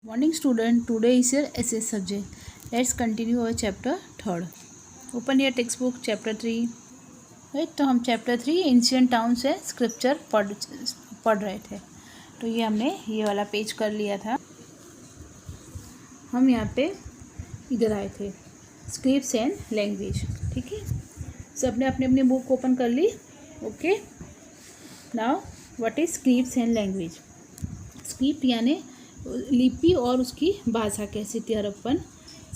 Morning student, today is your SS subject. Let's continue our chapter 3rd. Open your textbook chapter 3. Right, तो हम chapter 3 ancient town से scripture पढ़ रहे थे। तो ये हमने ये वाला पेज कर लिया था। हम यहाँ पे इधर आए थे, स्क्रिप्ट्स एंड लैंग्वेज। ठीक है, सबने अपनी अपनी बुक ओपन कर ली। Okay, now what is scripts and language. Script यानी लिपि और उसकी भाषा कैसी थी हड़प्पन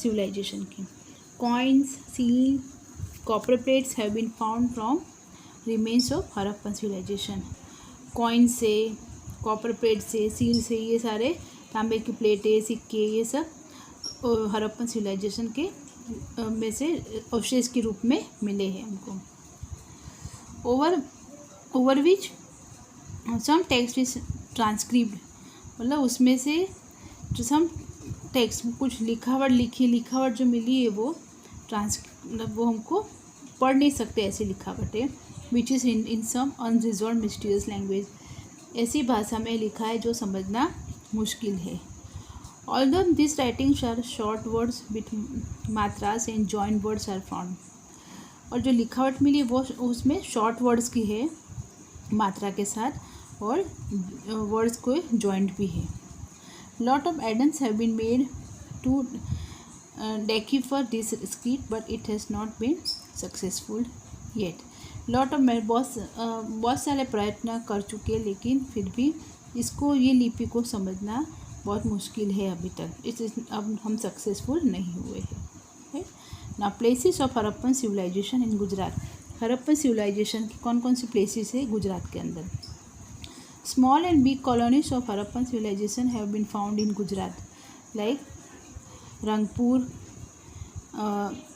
सिविलाइजेशन की। Coins, seal, copper plates have been found from remains of Harappan civilization. Coin से, कॉपर प्लेट से, सील से, ये सारे तांबे की प्लेटें, सिक्के, ये सब हड़प्पन सिविलाइजेशन के में से अवशेष के रूप में मिले हैं हमको। Over which some text is transcript, मतलब उसमें से जो सम टेक्स्ट कुछ लिखावट जो मिली है वो मतलब वो हमको पढ़ नहीं सकते ऐसी लिखावट है। Which is in some unresolved mysterious language, ऐसी भाषा में लिखा है जो समझना मुश्किल है। Although this writings are short words with matras and joint words are found, और जो लिखावट मिली वो उसमें शॉर्ट वर्ड्स की है मात्रा के साथ, और वर्ड्स को जॉइंट भी है। Lot of attempts have been made to decipher this script but it has not been successful yet. Lot of बहुत सारे प्रयत्न कर चुके, लेकिन फिर भी इसको ये लिपि को समझना बहुत मुश्किल है अभी तक। अब हम सक्सेसफुल नहीं हुए हैं। ना places of Harappan civilisation in Gujarat. Harappan civilisation की कौन कौन सी प्लेसेस है गुजरात के अंदर। Small and big colonies of Harappan civilization have been found in Gujarat, like Rangpur,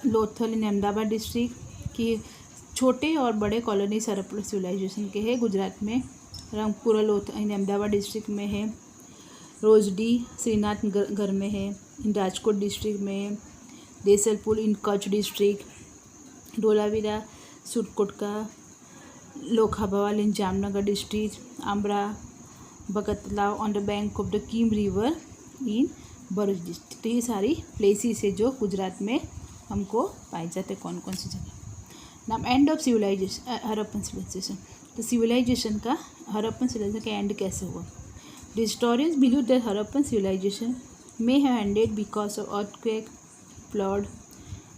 Lothal in Ahmedabad district की छोटे और बड़े कॉलोनीज हड़प्पन सिविलाइजेशन के हैं गुजरात में। रंगपुर और लोथल इन अहमदाबाद डिस्ट्रिक्ट में है। रोजडी श्रीनाथगढ़ में है, इन राजकोट डिस्ट्रिक्ट में है। Desalpur in Kutch district. Dholavira, Surkotada, Lakhabawal in Jamnagar district. Amra, Bhagatrav on the bank of the Kim river in Bharuch district. तो ये सारी प्लेसेस है जो गुजरात में हमको पाए जाते कौन कौन सी जगह। नाम end of civilisation Harappan civilisation. तो सिविलाइजेशन का हड़प्पन सिविलाइजेशन का एंड कैसे हुआ। The historians believe that Harappan civilisation may have ended because of earthquake, flood,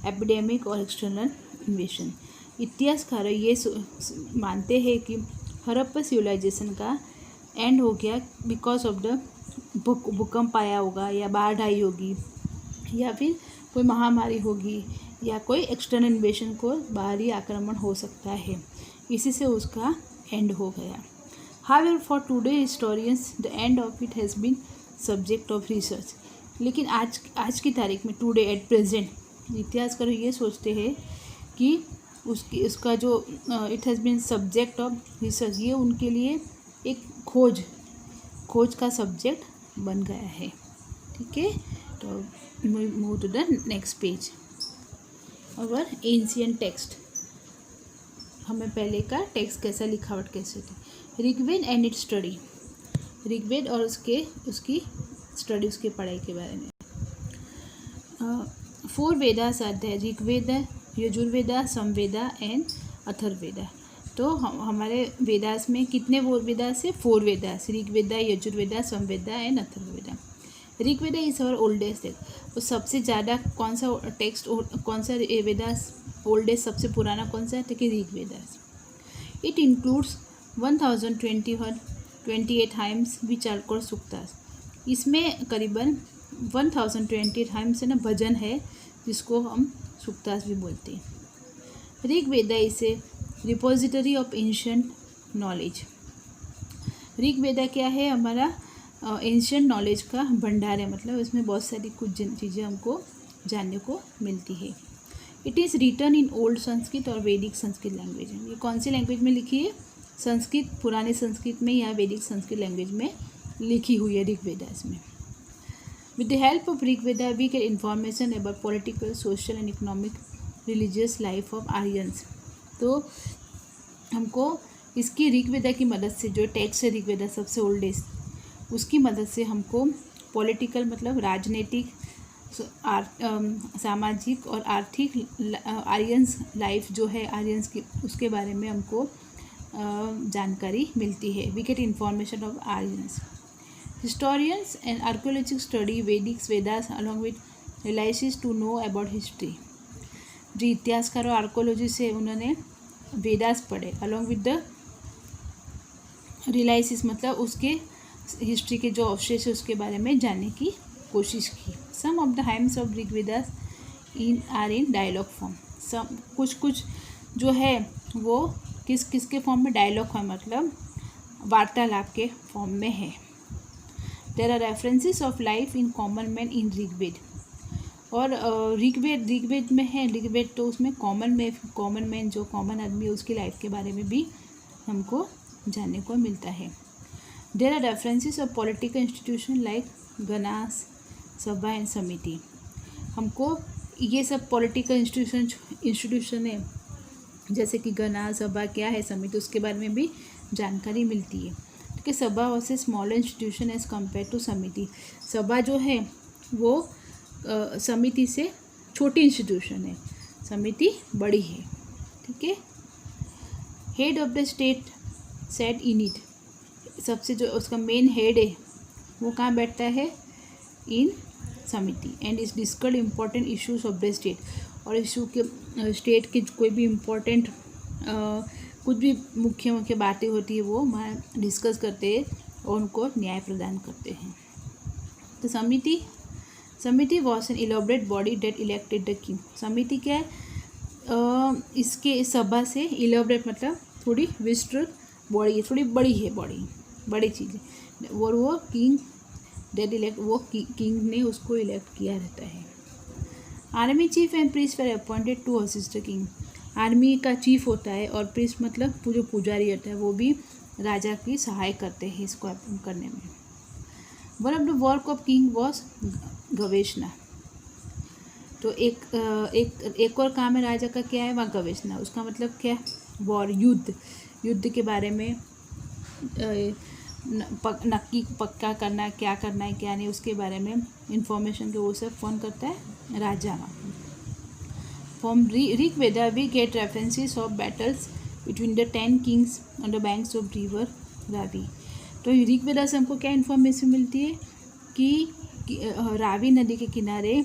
epidemic और एक्सटर्नल इन्वेशन। इतिहासकार ये मानते हैं कि हड़प्पन सिविलाइजेशन का एंड हो गया बिकॉज ऑफ द भूकंप आया होगा, या बाढ़ आई होगी, या फिर कोई महामारी होगी, या कोई एक्सटर्नल इन्वेशन को बाहरी आक्रमण हो सकता है, इसी से उसका एंड हो गया। However for today historians the end of it has been subject of research. लेकिन आज की तारीख में, टुडे एट प्रेजेंट, इतिहासकार ये सोचते हैं कि उसका जो it has been subject of research, ये उनके लिए एक खोज का सब्जेक्ट बन गया है। ठीक है, तो move to the next page. और एंशिएंट टेक्स्ट, हमें पहले का टेक्स्ट कैसा, लिखावट कैसे थी। Rigveda and its study. Rigveda और उसकी स्टडी, उसकी पढ़ाई के बारे में। 4 वेदास आते हैं, ऋग्वेद, यजुर्वेदा, समवेदा एंड अथर्ववेदा। तो हमारे वेदास में कितने वो वेदास है, 4 Vedas, Rigveda, Yajurveda, Samaveda and Atharvaveda. Rigveda is our oldest text. तो सबसे ज़्यादा कौन सा टेक्स्ट, कौन सा वेदास ओल्डेस्ट, सबसे पुराना कौन सा है, तो कि Rigvedas. It includes 1028 hymns which are called suktas. इसमें करीबन 1028 हाइम्स है ना, भजन है, जिसको हम सूक्तास भी बोलते हैं। Rigveda is a repository of ancient knowledge. Rigveda क्या है, हमारा एंशिएंट नॉलेज का भंडार है, मतलब इसमें बहुत सारी कुछ चीज़ें हमको जानने को मिलती है। It is written in old Sanskrit और वैदिक संस्कृत लैंग्वेज। ये कौन सी लैंग्वेज में लिखी है, संस्कृत, पुराने संस्कृत में या वैदिक संस्कृत लैंग्वेज में लिखी हुई है ऋग्वेदा इसमें। With the help of Rigveda, we get information about political, social and economic, religious life of Aryans. तो हमको इसकी ऋग्वेदा की मदद से, जो टेक्स्ट है ऋग्वेदा सबसे ओल्डेस्ट, उसकी मदद से हमको पॉलिटिकल मतलब राजनीतिक, सामाजिक और आर्थिक आर्यंस लाइफ जो है आर्यंस की, उसके बारे में हमको जानकारी मिलती है. We get information of Aryans. Historians and archaeologists study Vedic Vedas along with relics to know about history. जो इतिहासकार और आर्कोलॉजी से उन्होंने वेदास पढ़े अलॉन्ग विद द रिलाइसिस मतलब उसके हिस्ट्री के जो अवशेष है उसके बारे में जानने की कोशिश की. Some of the hymns of Rigvedas are in dialogue form. Some कुछ जो है वो किसके फॉर्म में, डायलॉग फॉर्म मतलब वार्तालाप के फॉर्म में है. There are references of life in common man in Rigveda. और ऋग्वेद में है, ऋग्वेद तो उसमें कॉमन मैन जो कॉमन आदमी है उसकी लाइफ के बारे में भी हमको जानने को मिलता है. There are references of political institution like ganas, sabha and समिति. हमको ये सब पॉलिटिकल इंस्टीट्यूशन है जैसे कि गणा, सभा क्या है, समिति, उसके बारे में भी जानकारी मिलती है. ठीक है. Sabha was a small institution as compare to samiti. सभा जो है वो समिति से छोटी इंस्टीट्यूशन है, समिति बड़ी है. ठीक है. Head of the state set in it. सबसे जो उसका मेन हेड है वो कहाँ बैठता है, इन समिति. And is discussed important issues of the state. और इशू के स्टेट के कोई भी इम्पोर्टेंट कुछ भी मुख्य बातें होती है वो वहाँ डिस्कस करते हैं और उनको न्याय प्रदान करते हैं. तो samiti was an elaborate body that elected the king. समिति क्या है, इसके सभा से इलॉबरेट मतलब थोड़ी विस्तृत बॉडी है, थोड़ी बड़ी है, बड़ी चीज़ है. और वो किंग डेट इलेक्ट, वो किंग ने उसको इलेक्ट किया रहता है. Army chief and priest were appointed to assist the king. Army का चीफ होता है और प्रीस्ट मतलब जो पुजारी होता है वो भी राजा की सहाय करते हैं इसको करने में. One of the work of king was gaveshana. तो एक और काम है राजा का, क्या है, वह गवेषणा. उसका मतलब क्या, वॉर, युद्ध के बारे में नक्की पक्का करना, क्या करना है क्या नहीं, उसके बारे में इंफॉर्मेशन के वो सब कौन करता है, राजा. From Rigveda we get references of battles between the 10 kings on the banks of river Ravi. तो ऋग्वेदा से हमको क्या इन्फॉर्मेशन मिलती है कि रावी नदी के किनारे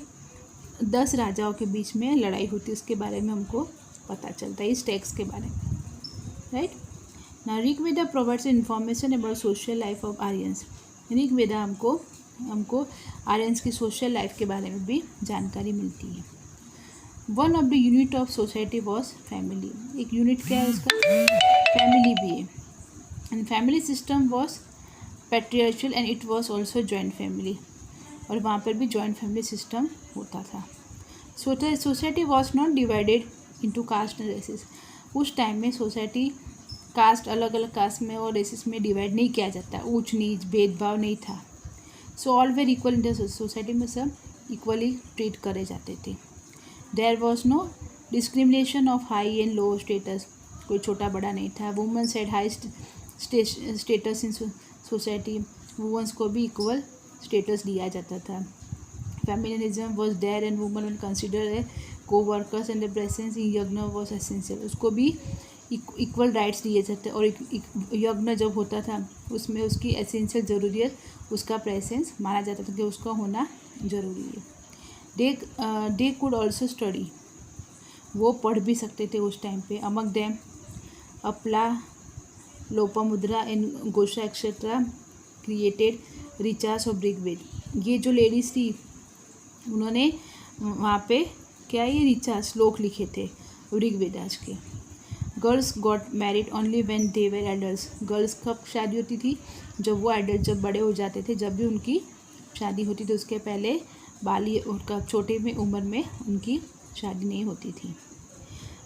10 राजाओं के बीच में लड़ाई होती है, उसके बारे में हमको पता चलता है इस टेक्स्ट के बारे में. राइट. ना Rigveda provides information about social life of Aryans. Rigveda हमको आर्यंस की सोशल लाइफ के बारे में भी जानकारी मिलती है. One of the unit of society was family. एक यूनिट क्या है उसका, फैमिली भी है. And family system was patriarchal and it was also joint family. और वहाँ पर भी जॉइंट फैमिली सिस्टम होता था. Society was not divided into caste and races. उस टाइम में सोसाइटी कास्ट, अलग अलग कास्ट में और रेसेस में डिवाइड नहीं किया जाता, ऊंच नीच भेदभाव नहीं था. So all were equal in the society में सब इक्वली ट्रीट करे जाते थे. There was no discrimination of high and low status. कोई छोटा बड़ा नहीं था. Womens had high status in society. Womens को भी इक्वल स्टेटस दिया जाता था. Feminism was there and women were consider a coworkers and the presence in yajna was essential. उसको भी इक्वल राइट्स दिए जाते और यज्ञ जब होता था उसमें उसकी एसेंशियल ज़रूरियत, उसका प्रेजेंस माना जाता था कि उसका होना ज़रूरी है. They could also study. वो पढ़ भी सकते थे उस टाइम पे. Among them Apala, Lopamudra and Ghosha etcetera created recharge of Rigveda. ये जो लेडीज़ थी उन्होंने वहाँ पे क्या ये रिचार्ज श्लोक लिखे थे ऋग्वेदास के. Girls got married only when they were adults. Girls कब शादी होती थी, जब वो एडल्ट, जब बड़े हो जाते थे, जब भी उनकी शादी होती थी. उसके पहले बाली उनका छोटे में उम्र में उनकी शादी नहीं होती थी.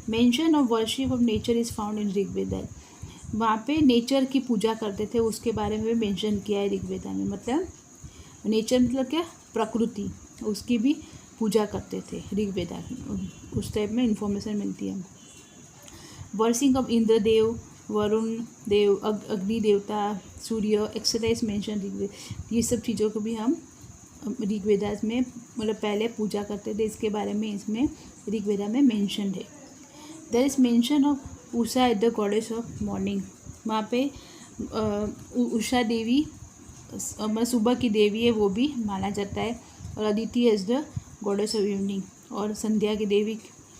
Mention of worship of nature is found in Rigveda. वहाँ पे नेचर की पूजा करते थे, उसके बारे में मेंशन किया है ऋग्वेदा में. मतलब नेचर मतलब क्या, प्रकृति, उसकी भी पूजा करते थे ऋग्वेदा. उस टाइप में इंफॉर्मेशन मिलती है. वर्शिंग ऑफ इंद्र देव, वरुण देव, अग्नि देवता, सूर्य एक्सेट्रा इज मेंशन ऋग्वेद. ये सब चीज़ों को भी हम ऋग्वेदास में मतलब पहले पूजा करते थे, इसके बारे में इसमें ऋग्वेदा में मेंशन है। There is mention of Usha as the goddess of morning. वहाँ पे उषा देवी सुबह की देवी है, वो भी माना जाता है। और Aditi as the goddess of evening, और संध्या की देवी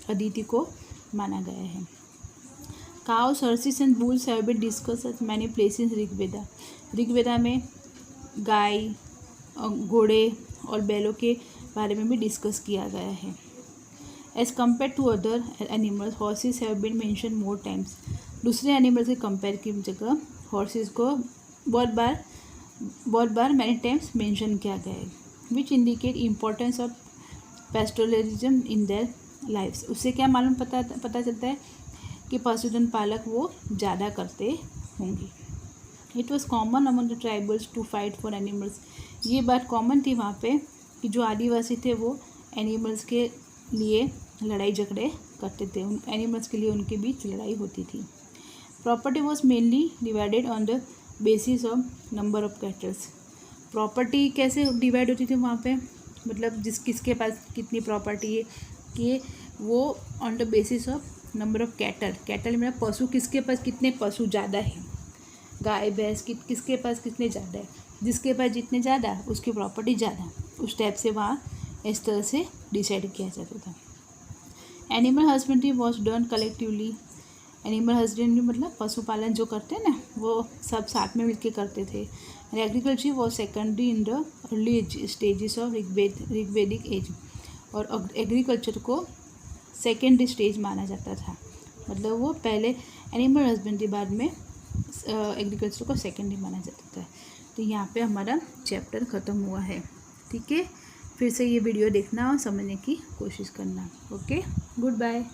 अदिति को माना गया है। Cows, horses and bulls have been discussed at many places in Rigveda. Rigveda में गाय, घोड़े और बैलों के बारे में भी डिस्कस किया गया है। As compare to other animals, horses have been mention more times. दूसरे एनिमल्स के कंपेयर की जगह हॉर्सेस को बहुत बार मैनी टाइम्स मेंशन किया गया है। Which indicate importance of pastoralism in their lifes. उससे क्या मालूम पता चलता है कि पशुधन पालक वो ज़्यादा करते होंगे। It was common among the tribals to fight for animals. ये बात कॉमन थी वहाँ पे कि जो आदिवासी थे वो एनिमल्स के लिए लड़ाई झगड़े करते थे, उन एनिमल्स के लिए उनके बीच लड़ाई होती थी। Property was mainly divided on the basis of number of kettles. Property कैसे डिवाइड होती थी वहाँ पे, मतलब किसके पास कितनी प्रॉपर्टी है, कि वो on the basis of number of cattle. Cattle में पशु, किसके पास कितने पशु ज़्यादा है, गाय भैंस किसके पास कितने ज़्यादा है, जिसके पास जितने ज़्यादा उसकी प्रॉपर्टी ज़्यादा, उस टाइप से वहाँ इस तरह से डिसाइड किया जाता था। Animal husbandry was done collectively. Animal husbandry मतलब पशुपालन जो करते हैं ना, वो सब साथ में मिलकर करते थे। Agriculture was secondary in the early stages of Rigvedic age. और एग्रीकल्चर को सेकेंडरी स्टेज माना जाता था, मतलब वो पहले एनिमल हस्बेंड्री, बाद में एग्रीकल्चर को सेकेंडरी माना जाता था। तो यहाँ पे हमारा चैप्टर ख़त्म हुआ है। ठीक है, फिर से ये वीडियो देखना और समझने की कोशिश करना। Okay, good bye.